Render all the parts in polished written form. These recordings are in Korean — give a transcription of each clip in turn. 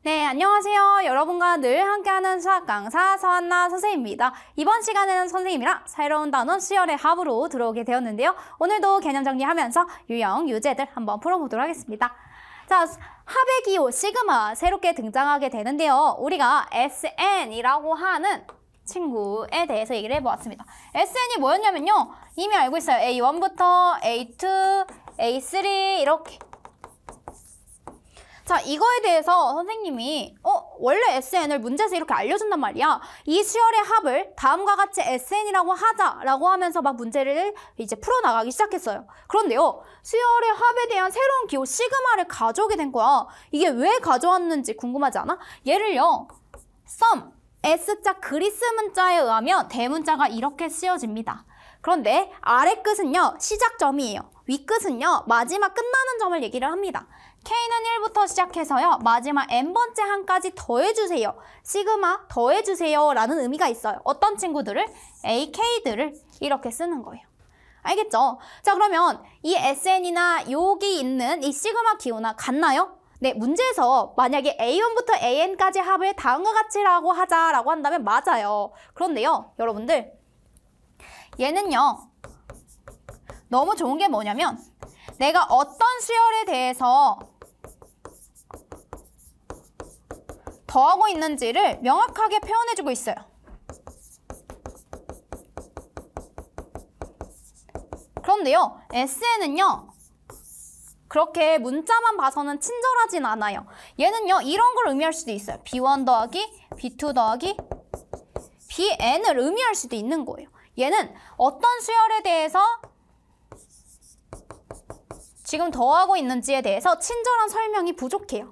네, 안녕하세요. 여러분과 늘 함께하는 수학 강사 서한나 선생님입니다. 이번 시간에는 선생님이랑 새로운 단원 수열의 합으로 들어오게 되었는데요. 오늘도 개념 정리하면서 유형, 유제들 한번 풀어보도록 하겠습니다. 자, 합의 기호 시그마 새롭게 등장하게 되는데요. 우리가 SN이라고 하는 친구에 대해서 얘기를 해보았습니다. SN이 뭐였냐면요. 이미 알고 있어요. A1부터 A2, A3 이렇게. 자, 이거에 대해서 선생님이 원래 SN을 문제에서 이렇게 알려준단 말이야. 이 수열의 합을 다음과 같이 SN이라고 하자라고 하면서 막 문제를 이제 풀어나가기 시작했어요. 그런데요, 수열의 합에 대한 새로운 기호 시그마를 가져오게 된 거야. 이게 왜 가져왔는지 궁금하지 않아? 예를요, sum, S자 그리스 문자에 의하면 대문자가 이렇게 쓰여집니다. 그런데 아래 끝은요, 시작점이에요. 위 끝은요, 마지막 끝나는 점을 얘기를 합니다. K는 1부터 시작해서요, 마지막 n번째 한까지 더해주세요. 시그마 더해주세요 라는 의미가 있어요. 어떤 친구들을? AK들을 이렇게 쓰는 거예요. 알겠죠? 자, 그러면 이 SN이나 여기 있는 이 시그마 기호나 같나요? 네, 문제에서 만약에 A1부터 AN까지 합을 다음과 같이라고 하자라고 한다면 맞아요. 그런데요, 여러분들, 얘는요, 너무 좋은 게 뭐냐면 내가 어떤 수열에 대해서 더하고 있는지를 명확하게 표현해주고 있어요. 그런데요, SN은요, 그렇게 문자만 봐서는 친절하진 않아요. 얘는요, 이런 걸 의미할 수도 있어요. B1 더하기 B2 더하기 BN을 의미할 수도 있는 거예요. 얘는 어떤 수열에 대해서 지금 더하고 있는지에 대해서 친절한 설명이 부족해요.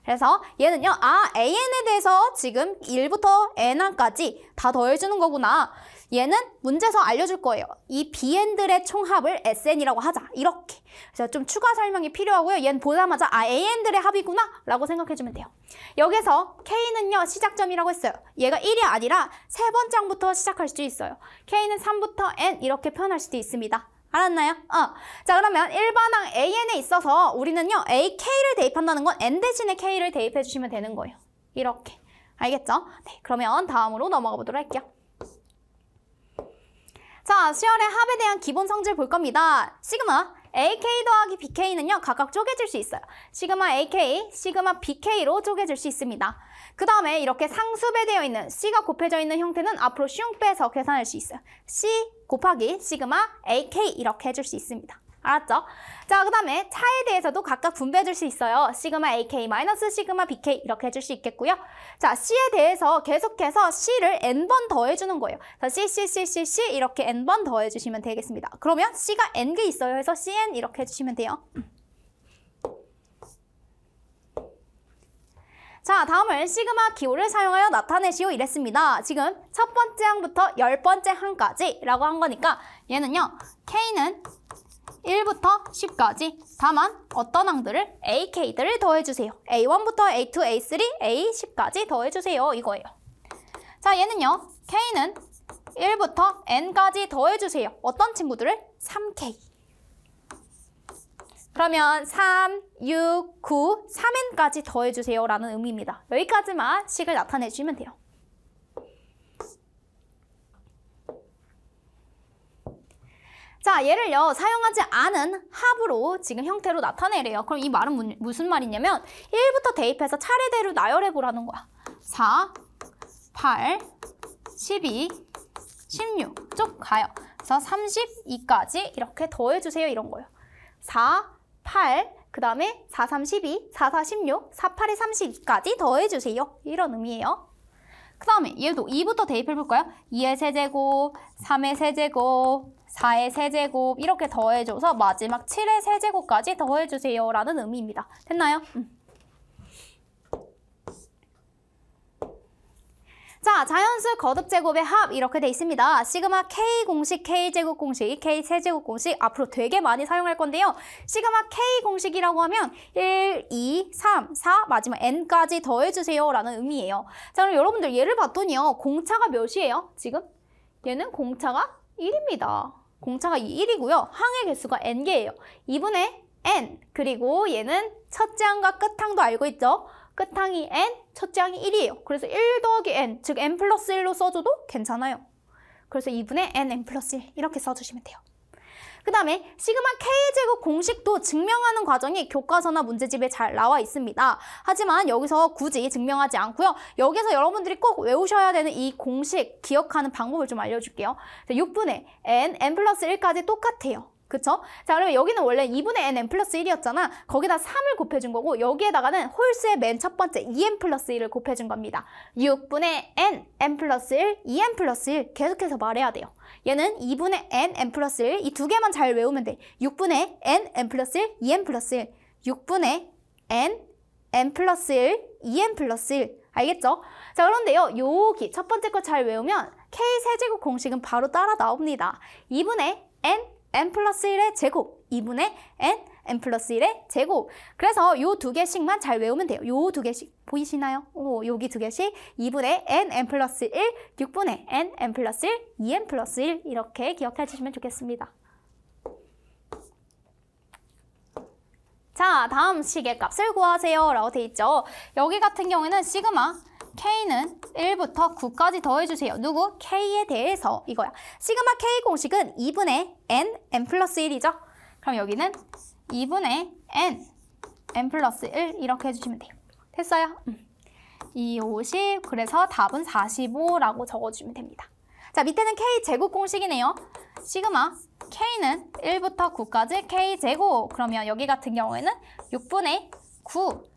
그래서 얘는요, AN에 대해서 지금 1부터 N까지 다 더해주는 거구나. 얘는 문제에서 알려줄 거예요. 이 BN들의 총합을 SN이라고 하자. 이렇게. 그래서 좀 추가 설명이 필요하고요. 얘는 보자마자 AN들의 합이구나 라고 생각해주면 돼요. 여기서 K는요, 시작점이라고 했어요. 얘가 1이 아니라 세 번째 항부터 시작할 수도 있어요. K는 3부터 N 이렇게 표현할 수도 있습니다. 알았나요? 자, 그러면 일반항 AN에 있어서 우리는요, AK를 대입한다는 건 N 대신에 K를 대입해 주시면 되는 거예요. 이렇게. 알겠죠? 네, 그러면 다음으로 넘어가 보도록 할게요. 자, 수열의 합에 대한 기본 성질 볼 겁니다. 시그마 AK 더하기 BK는요, 각각 쪼개질 수 있어요. 시그마 AK, 시그마 BK로 쪼개질 수 있습니다. 그 다음에 이렇게 상수배되어 있는 C가 곱해져 있는 형태는 앞으로 슝 빼서 계산할 수 있어요. C 곱하기 시그마 AK 이렇게 해줄 수 있습니다. 알았죠? 자, 그 다음에 차에 대해서도 각각 분배해 줄 수 있어요. 시그마 AK 마이너스 시그마 BK 이렇게 해줄 수 있겠고요. 자, C에 대해서 계속해서 C를 N번 더해주는 거예요. 자, C 이렇게 N번 더해주시면 되겠습니다. 그러면 C가 N개 있어요 해서 CN 이렇게 해주시면 돼요. 자, 다음은 시그마 기호를 사용하여 나타내시오 이랬습니다. 지금 첫 번째 항부터 10번째 항까지 라고 한 거니까 얘는요, K는 1부터 10까지 다만 어떤 항들을? AK들을 더해주세요. A1부터 A2, A3, A10까지 더해주세요. 이거예요. 자, 얘는요, K는 1부터 N까지 더해주세요. 어떤 친구들을? 3K. 그러면 3, 6, 9, 3N까지 더해주세요 라는 의미입니다. 여기까지만 식을 나타내주시면 돼요. 자, 얘를요, 사용하지 않은 합으로 지금 형태로 나타내래요. 그럼 이 말은 무슨 말이냐면 1부터 대입해서 차례대로 나열해보라는 거야. 4, 8, 12, 16 쭉 가요. 그래서 32까지 이렇게 더해주세요 이런 거예요. 4, 8, 그 다음에 4, 3, 12, 4, 4, 16, 4, 8에 32까지 더해주세요. 이런 의미예요. 그 다음에 얘도 2부터 대입해볼까요? 2의 세제곱, 3의 세제곱, 4의 세제곱 이렇게 더해줘서 마지막 7의 세제곱까지 더해주세요 라는 의미입니다. 됐나요? 자, 자연수 거듭제곱의 합 이렇게 돼 있습니다. 시그마 K 공식, K제곱 공식, K 세제곱 공식 앞으로 되게 많이 사용할 건데요. 시그마 K 공식이라고 하면 1, 2, 3, 4 마지막 N까지 더해주세요 라는 의미예요. 자, 그럼 여러분들 얘를 봤더니요. 공차가 몇이에요? 지금? 얘는 공차가 1입니다. 공차가 1이고요. 항의 개수가 n개예요. 2분의 n, 그리고 얘는 첫째 항과 끝항도 알고 있죠? 끝항이 n, 첫째 항이 1이에요. 그래서 1 더하기 n, 즉 n 플러스 1로 써줘도 괜찮아요. 그래서 2분의 n 플러스 1 이렇게 써주시면 돼요. 그 다음에 시그마 K제곱 공식도 증명하는 과정이 교과서나 문제집에 잘 나와 있습니다. 하지만 여기서 굳이 증명하지 않고요. 여기서 여러분들이 꼭 외우셔야 되는 이 공식 기억하는 방법을 좀 알려줄게요. 6분의 n 플러스 1까지 똑같아요. 그쵸? 자, 그러면 여기는 원래 2분의 n 플러스 1이었잖아. 거기다 3을 곱해준 거고 여기에다가는 홀수의 맨 첫 번째 2n 플러스 1을 곱해준 겁니다. 6분의 n 플러스 1, 2n 플러스 1 계속해서 말해야 돼요. 얘는 2분의 n 플러스 1, 이 두 개만 잘 외우면 돼. 6분의 n 플러스 1, 2n 플러스 1, 6분의 n 플러스 1, 2n 플러스 1. 알겠죠? 자, 그런데요. 여기 첫 번째 거 잘 외우면 K세제곱 공식은 바로 따라 나옵니다. 2분의 n 플러스 1의 제곱, 2분의 n 플러스 1의 제곱. 그래서 요 두 개씩만 잘 외우면 돼요. 요 두 개씩 보이시나요? 여기 두 개씩 2분의 n 플러스 1, 6분의 n 플러스 1, 2n 플러스 1 이렇게 기억해 주시면 좋겠습니다. 자, 다음 식의 값을 구하세요 라고 돼 있죠. 여기 같은 경우에는 시그마 K는 1부터 9까지 더해주세요. 누구? K에 대해서 이거야. 시그마 K 공식은 2분의 n 플러스 1이죠. 그럼 여기는 2분의 n 플러스 1 이렇게 해주시면 돼요. 됐어요? 2, 50, 그래서 답은 45라고 적어주시면 됩니다. 자, 밑에는 K 제곱 공식이네요. 시그마 K는 1부터 9까지 K 제곱. 그러면 여기 같은 경우에는 6분의 9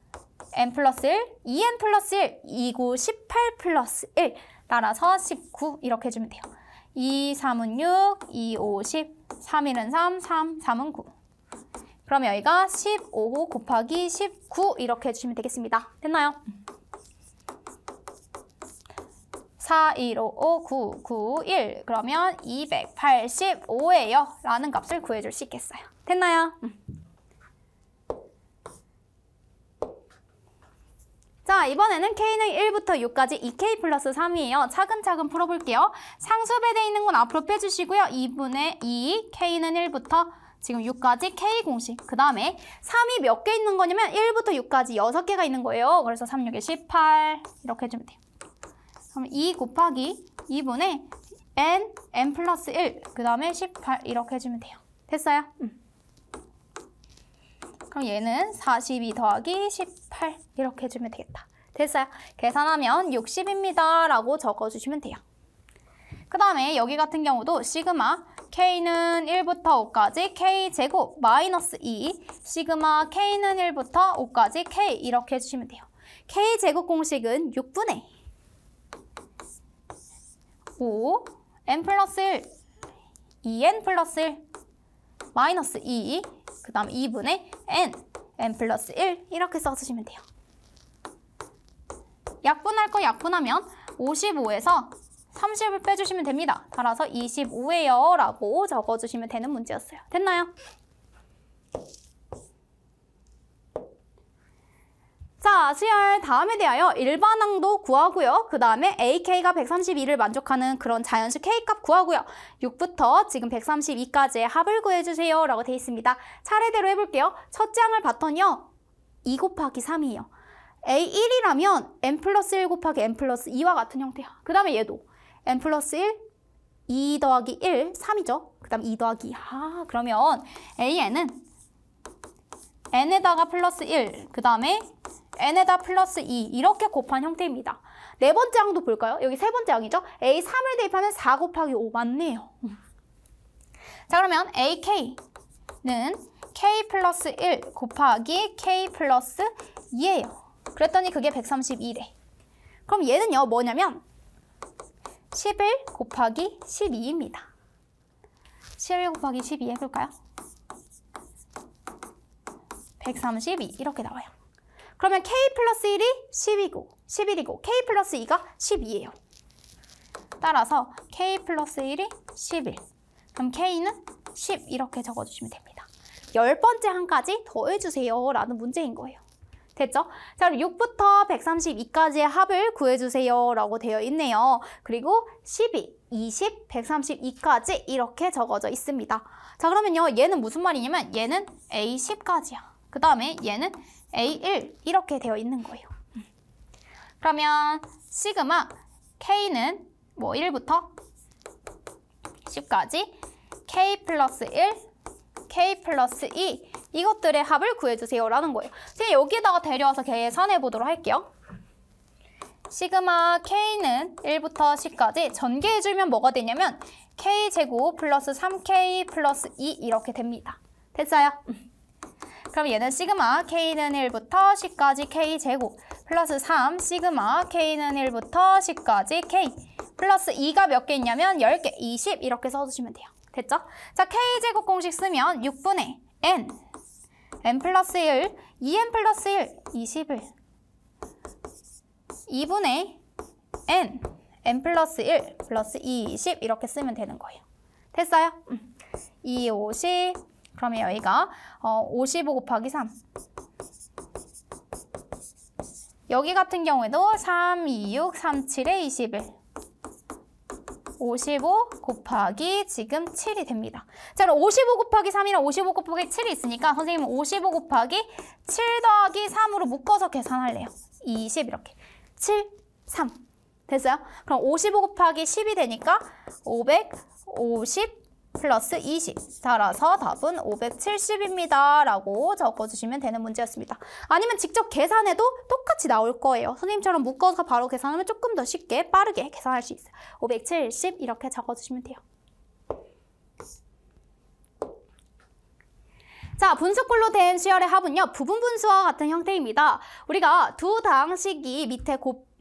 n 플러스 1, 2n 플러스 1, 2구 18 플러스 1 따라서 19 이렇게 해주면 돼요. 2, 3은 6, 2, 5, 10, 3, 1은 3, 3, 3은 9. 그럼 여기가 15 곱하기 19 이렇게 해주시면 되겠습니다. 됐나요? 4, 1, 5, 5, 9, 9, 1 그러면 285예요 라는 값을 구해줄 수 있겠어요. 됐나요? 자, 이번에는 K는 1부터 6까지 2K 플러스 3이에요. 차근차근 풀어볼게요. 상수배되어 있는 건 앞으로 빼주시고요. 2분의 2, K는 1부터 지금 6까지 K 공식. 그 다음에 3이 몇 개 있는 거냐면 1부터 6까지 6개가 있는 거예요. 그래서 3, 6에 18 이렇게 해주면 돼요. 그럼 2 곱하기 2분의 n 플러스 1, 그 다음에 18 이렇게 해주면 돼요. 됐어요? 그럼 얘는 42 더하기 18 이렇게 해주면 되겠다. 됐어요? 계산하면 60입니다 라고 적어주시면 돼요. 그 다음에 여기 같은 경우도 시그마 K는 1부터 5까지 K제곱 마이너스 2 시그마 K는 1부터 5까지 K 이렇게 해주시면 돼요. K제곱 공식은 6분의 5 n 플러스 1 2n 플러스 1 마이너스 2 그 다음 2분의 n 플러스 1 이렇게 써주시면 돼요. 약분할 거 약분하면 55에서 30을 빼주시면 됩니다. 따라서 25예요 라고 적어주시면 되는 문제였어요. 됐나요? 자, 수열 다음에 대하여 일반항도 구하고요. 그 다음에 AK가 132를 만족하는 그런 자연수 K값 구하고요. 6부터 지금 132까지의 합을 구해주세요 라고 되어 있습니다. 차례대로 해볼게요. 첫째 항을 봤더니요. 2 곱하기 3이에요. A1이라면 n 플러스 1 곱하기 n 플러스 2와 같은 형태야. 그 다음에 얘도 n 플러스 1, 2 더하기 1, 3이죠. 그 다음 2 더하기 2. 그러면 AN은 n에다가 플러스 1, 그 다음에 n에다 플러스 2 이렇게 곱한 형태입니다. 네 번째 항도 볼까요? 여기 세 번째 항이죠. A3을 대입하면 4 곱하기 5 맞네요. 자, 그러면 AK는 K 플러스 1 곱하기 K 플러스 2예요. 그랬더니 그게 132래. 그럼 얘는요 뭐냐면 11 곱하기 12입니다. 11 곱하기 12 해볼까요? 132 이렇게 나와요. 그러면 K 플러스 1이 11이고 K 플러스 2가 12예요. 따라서 K 플러스 1이 11. 그럼 K는 10 이렇게 적어주시면 됩니다. 10번째 항까지 더해주세요 라는 문제인 거예요. 됐죠? 자, 그럼 6부터 132까지의 합을 구해주세요 라고 되어 있네요. 그리고 12, 20, 132까지 이렇게 적어져 있습니다. 자, 그러면요, 얘는 무슨 말이냐면 얘는 A10까지야. 그 다음에 얘는 A1 이렇게 되어 있는 거예요. 그러면 시그마 K는 뭐 1부터 10까지 K 플러스 1, K 플러스 2 이것들의 합을 구해주세요 라는 거예요. 제가 여기에다가 데려와서 계산해 보도록 할게요. 시그마 K는 1부터 10까지 전개해주면 뭐가 되냐면 K제곱 플러스 3K 플러스 2 이렇게 됩니다. 됐어요? 그럼 얘는 시그마 K는 1부터 10까지 K제곱 플러스 3 시그마 K는 1부터 10까지 K 플러스 2가 몇 개 있냐면 10개, 20 이렇게 써주시면 돼요. 됐죠? 자, K제곱 공식 쓰면 6분의 N, N 플러스 1, 2N 플러스 1, 21 2분의 N, N 플러스 1 플러스 20 이렇게 쓰면 되는 거예요. 됐어요? 2, 50 그러면 여기가 55 곱하기 3 여기 같은 경우에도 3, 2, 6, 3, 7에 21 55 곱하기 지금 7이 됩니다. 자, 그럼 55 곱하기 3이랑 55 곱하기 7이 있으니까 선생님은 55 곱하기 7 더하기 3으로 묶어서 계산할래요. 20 이렇게 7, 3 됐어요? 그럼 55 곱하기 10이 되니까 550 플러스 20 따라서 답은 570입니다 라고 적어주시면 되는 문제였습니다. 아니면 직접 계산해도 똑같이 나올 거예요. 선생님처럼 묶어서 바로 계산하면 조금 더 쉽게 빠르게 계산할 수 있어요. 570 이렇게 적어주시면 돼요. 자, 분수꼴로 된 수열의 합은요, 부분분수와 같은 형태입니다. 우리가 두 다항식이 밑에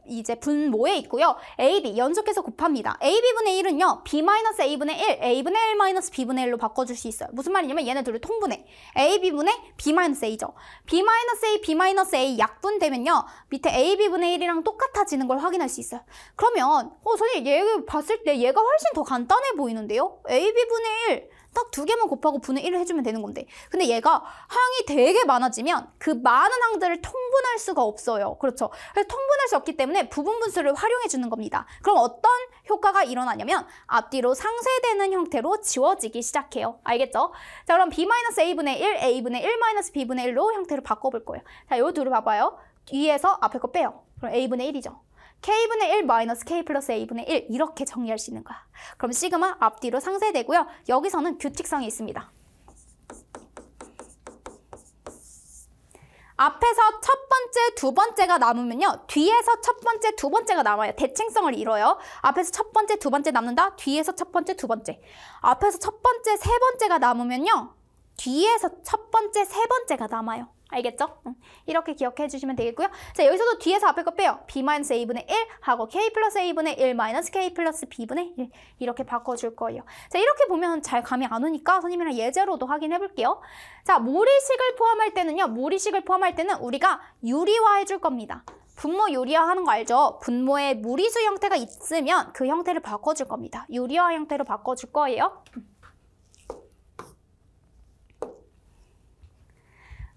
이제 분모에 있고요. A, B 연속해서 곱합니다. AB분의 1은요. B-A분의 1, A분의 1-B분의 1로 바꿔줄 수 있어요. 무슨 말이냐면 얘네 둘을 통분해. AB분의 B-A죠. B-A, B-A 약분되면요. 밑에 AB분의 1이랑 똑같아지는 걸 확인할 수 있어요. 그러면 선생님 얘 봤을 때 얘가 훨씬 더 간단해 보이는데요. AB분의 1 딱 두 개만 곱하고 분의 1을 해주면 되는 건데 근데 얘가 항이 되게 많아지면 그 많은 항들을 통분할 수가 없어요. 그렇죠? 그래서 통분할 수 없기 때문에 부분분수를 활용해 주는 겁니다. 그럼 어떤 효과가 일어나냐면 앞뒤로 상쇄되는 형태로 지워지기 시작해요. 알겠죠? 자, 그럼 B-A분의 1, A분의 1-B분의 1로 형태를 바꿔볼 거예요. 자, 요 둘을 봐봐요. 뒤에서 앞에 거 빼요. 그럼 A분의 1이죠. K분의 1 마이너스 K 플러스 A분의 1 이렇게 정리할 수 있는 거야. 그럼 시그마 앞뒤로 상쇄되고요. 여기서는 규칙성이 있습니다. 앞에서 첫 번째, 두 번째가 남으면요. 뒤에서 첫 번째, 두 번째가 남아요. 대칭성을 이뤄요. 앞에서 첫 번째, 두 번째 남는다. 뒤에서 첫 번째, 두 번째. 앞에서 첫 번째, 세 번째가 남으면요. 뒤에서 첫 번째, 세 번째가 남아요. 알겠죠? 이렇게 기억해 주시면 되겠고요. 자, 여기서도 뒤에서 앞에 거 빼요. B-A분의 1 하고 K 플러스 A분의 1 마이너스 K 플러스 B분의 1 이렇게 바꿔줄 거예요. 자, 이렇게 보면 잘 감이 안 오니까 선생님이랑 예제로도 확인해 볼게요. 자, 무리식을 포함할 때는요. 무리식을 포함할 때는 우리가 유리화 해줄 겁니다. 분모 유리화 하는 거 알죠? 분모에 무리수 형태가 있으면 그 형태를 바꿔줄 겁니다. 유리화 형태로 바꿔줄 거예요.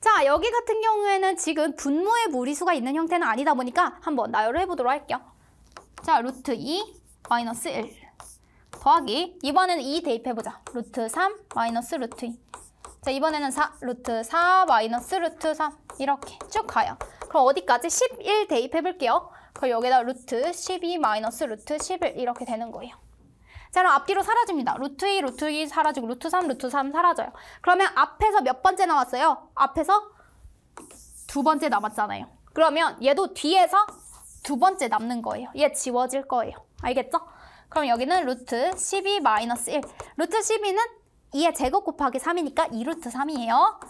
자, 여기 같은 경우에는 지금 분모의 무리수가 있는 형태는 아니다 보니까 한번 나열을 해보도록 할게요. 자, 루트 2 마이너스 1 더하기 이번에는 2 대입해보자. 루트 3 마이너스 루트 2 자, 이번에는 4 루트 4 마이너스 루트 3 이렇게 쭉 가요. 그럼 어디까지? 11 대입해볼게요. 그럼 여기다 루트 12 마이너스 루트 11 이렇게 되는 거예요. 자, 그럼 앞뒤로 사라집니다. 루트 2, 루트 2 사라지고 루트 3 사라져요. 그러면 앞에서 몇 번째 나왔어요? 앞에서 두 번째 남았잖아요. 그러면 얘도 뒤에서 두 번째 남는 거예요. 얘 지워질 거예요. 알겠죠? 그럼 여기는 루트 12 마이너스 1. 루트 12는 2의 제곱 곱하기 3이니까 2루트 3이에요.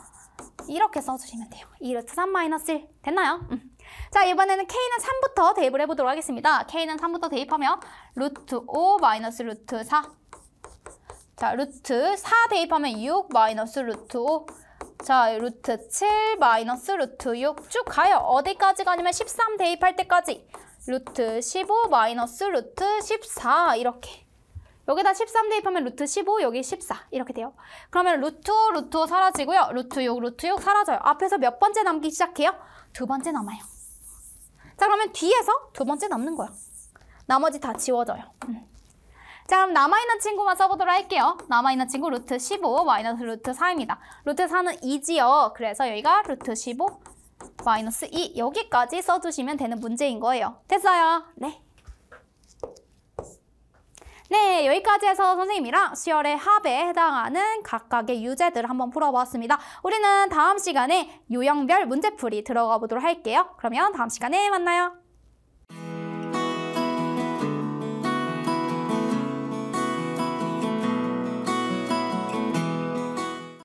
이렇게 써주시면 돼요. 2루트 3 마이너스 1. 됐나요? 자, 이번에는 K는 3부터 대입을 해보도록 하겠습니다. K는 3부터 대입하면 루트 5 마이너스 루트 4. 자, 루트 4 대입하면 6 마이너스 루트 5. 자, 루트 7 마이너스 루트 6 쭉 가요. 어디까지 가냐면 13 대입할 때까지. 루트 15 마이너스 루트 14 이렇게. 여기다 13 대입하면 루트 15, 여기 14 이렇게 돼요. 그러면 루트 사라지고요. 루트 6 사라져요. 앞에서 몇 번째 남기 시작해요? 두 번째 남아요. 자, 그러면 뒤에서 두 번째 남는 거야. 나머지 다 지워져요. 자, 그럼 남아있는 친구만 써보도록 할게요. 남아있는 친구 루트 15 마이너스 루트 4입니다. 루트 4는 2지요. 그래서 여기가 루트 15 마이너스 2 여기까지 써주시면 되는 문제인 거예요. 됐어요? 네. 네, 여기까지 해서 선생님이랑 수열의 합에 해당하는 각각의 유제들을 한번 풀어보았습니다. 우리는 다음 시간에 유형별 문제풀이 들어가 보도록 할게요. 그러면 다음 시간에 만나요.